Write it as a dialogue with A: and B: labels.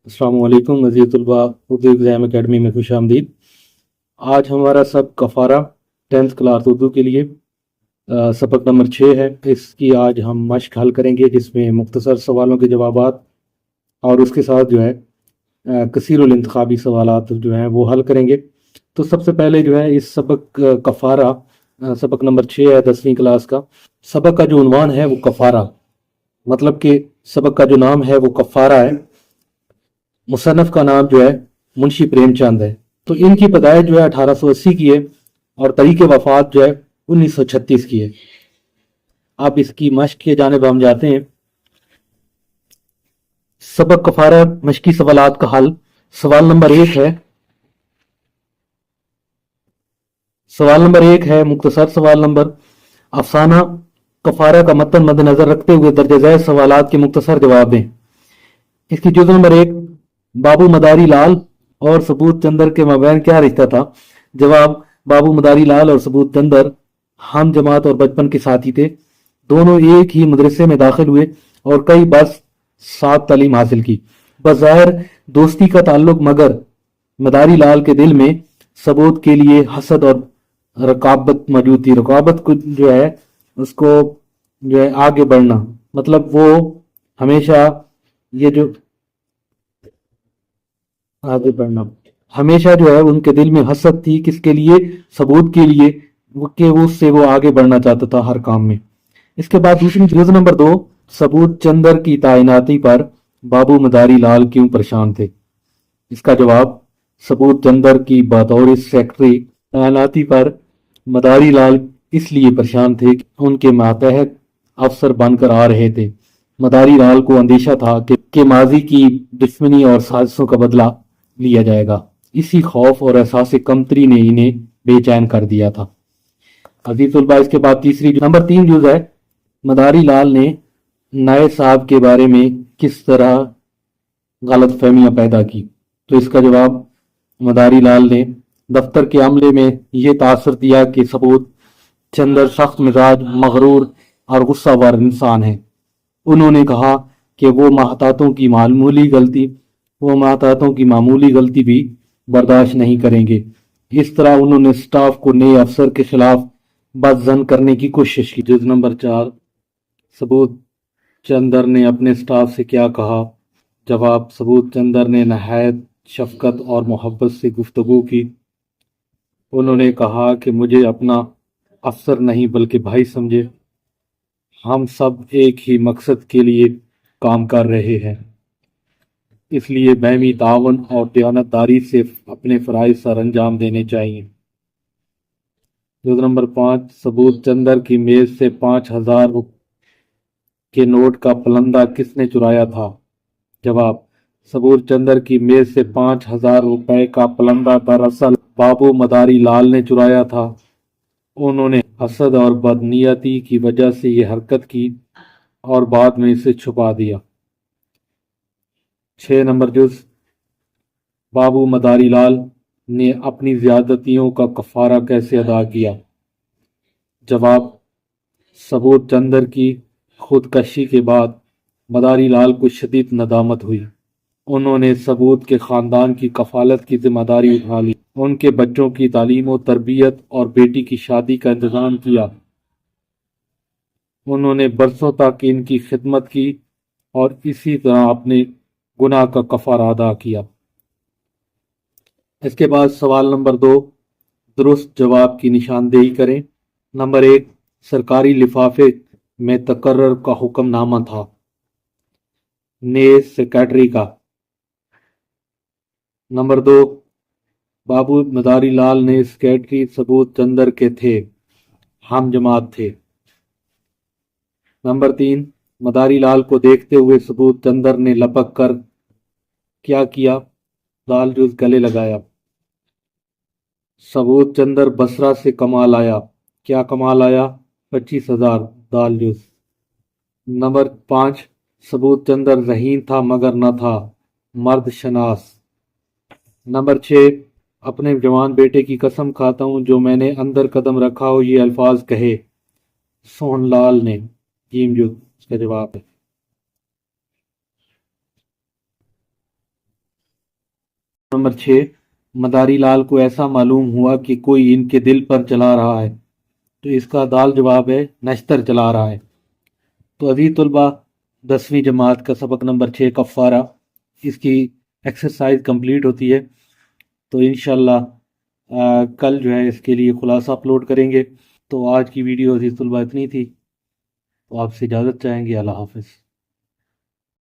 A: अस्सलाम वालेकुम अज़ीज़ तलबा, उर्दू एग्ज़ाम अकेडमी में खुश आमदीद। आज हमारा सब कफ़ारा 10th क्लास उर्दू के लिए सबक नंबर 6 है। इसकी आज हम मश्क हल करेंगे, जिसमें मुख्तसर सवालों के जवाबात और उसके साथ जो है कसीरुल इंतखाबी सवालात जो हैं वो हल करेंगे। तो सबसे पहले जो है इस सबक कफ़ारा सबक नंबर 6 है 10वीं क्लास का। सबक का जो उन्वान है वो कफ़ारा, मतलब कि सबक का जो नाम है वो कफ़ारा है। मुसन्नफ़ का नाम जो है मुंशी प्रेमचंद है। तो इनकी पैदाइश जो है 1880 की है और तरीक़े वफ़ात जो है 1936 की है। अब इसकी मश्क की जानिब हम जाते हैं। सबक कफ़ारा मश्की सवालात का हल। सवाल नंबर एक है मुख्तसर सवाल नंबर। अफसाना कफ़ारा का मतन मद्देनज़र रखते हुए दर्ज झैल सवालात के मुख्तसर जवाब दें। इसकी जुज़ नंबर 1, बाबू मदारी लाल और सबूत चंदर के मबैन क्या रिश्ता था? जवाब, बाबू मदारी लाल और सबूत चंदर हम जमात और बचपन के साथी थे। दोनों एक ही मदरसे में दाखिल हुए और कई बरस साथ तालीम हासिल की। बज़ाहिर दोस्ती का ताल्लुक, मगर मदारी लाल के दिल में सबूत के लिए हसद और रकाबत मौजूद थी। रकाबत को जो है उसको जो है आगे बढ़ना, मतलब वो हमेशा ये जो आगे बढ़ना, हमेशा जो है उनके दिल में हसद थी। किसके लिए? सबूत के लिए, वो उससे वो आगे बढ़ना चाहता था हर काम में। इसके बाद दूसरी चीज नंबर 2, सबूत चंदर की तैनाती पर बाबू मदारी लाल क्यों परेशान थे? इसका जवाब, सबूत चंदर की बतौर सेक्रेटरी तैनाती पर मदारी लाल इसलिए परेशान थे कि उनके मातहत अफसर बनकर आ रहे थे। मदारी लाल को अंदेशा था कि माजी की दुश्मनी और साजिशों का बदला लिया जाएगा। इसी खौफ और एहसास कमतरी ने इन्हें बेचैन कर दिया था। अजीज तलबा, इसके बाद तीसरी नंबर 3 जुज है, मदारी लाल ने नए साहब के बारे में किस तरह गलत फहमियां पैदा की? तो इसका जवाब, मदारी लाल ने दफ्तर के अमले में ये तासर दिया कि सबूत चंदर सख्त मिजाज, मगरूर और गुस्सावर इंसान है। उन्होंने कहा कि वो महतातों की मामूली गलती भी बर्दाश्त नहीं करेंगे। इस तरह उन्होंने स्टाफ को नए अफसर के खिलाफ बदजन करने की कोशिश की। जुज नंबर 4, सबूत चंदर ने अपने स्टाफ से क्या कहा? जवाब, सबूत चंदर ने नहायत शफकत और मोहब्बत से गुफ्तगू की। उन्होंने कहा कि मुझे अपना अफसर नहीं बल्कि भाई समझे। हम सब एक ही मकसद के लिए काम कर रहे हैं, इसलिए बाहमी तावन और दयानतदारी से अपने फ़राइज़ सर अंजाम देने चाहिए। जुज नंबर 5, सबूत चंदर की मेज़ से 5,000 के नोट का पलंदा किसने चुराया था? जवाब, सबूत चंदर की मेज़ से 5,000 रुपए का पलंदा दरअसल बाबू मदारी लाल ने चुराया था। उन्होंने हसद और बदनीयती की वजह से ये हरकत की और बाद में इसे छुपा दिया। 6 नंबर जुज, बाबू मदारी लाल ने अपनी ज्यादतियों का कफारा कैसे अदा किया? जवाब, सबूत चंदर की खुदकशी के बाद मदारी लाल को शदीद नदामत हुई। उन्होंने सबूत के खानदान की कफालत की जिम्मेदारी उठा ली, उनके बच्चों की तालीम और तरबियत और बेटी की शादी का इंतजाम किया। उन्होंने बरसों तक इनकी खिदमत की और इसी तरह अपने गुनाह का कफारा अदा किया। इसके बाद सवाल नंबर 2, दुरुस्त जवाब की निशानदेही करें। नंबर 1, सरकारी लिफाफे में तकर्रर का हुक्मनामा था। ने सेक्रेटरी का। नंबर 2, बाबू मदारी लाल ने सेक्रेटरी सबूत चंदर के थे, हम जमात थे। नंबर 3, मदारी लाल को देखते हुए सबूत चंदर ने लपक कर क्या किया? दाल जूस गले लगाया। सबूत चंदर बसरा से कमाल आया। क्या कमाल आया? 25,000 दाल जूस। नंबर 5, सबूत चंदर ज़हीन था मगर न था मर्द शनास। नंबर 6, अपने जवान बेटे की कसम खाता हूं जो मैंने अंदर कदम रखा हो ये अल्फाज कहे सोहनलाल ने। जीम जो इसका जवाब है। نمبر 6، مداری لال کو ایسا معلوم ہوا کہ کوئی ان کے دل پر چلا رہا ہے، تو اس کا دال جواب ہے نشتر چلا رہا ہے۔ تو عزیز طلبہ، 10ویں جماعت کا سبق نمبر 6 کفارہ، اس کی ایکسرسائز کمپلیٹ ہوتی ہے۔ تو انشاءاللہ کل جو ہے اس کے لیے خلاصہ اپلوڈ کریں گے۔ تو آج کی ویڈیو عزیز طلبہ اتنی تھی، تو آپ سے اجازت چاہیں گے۔ اللہ حافظ۔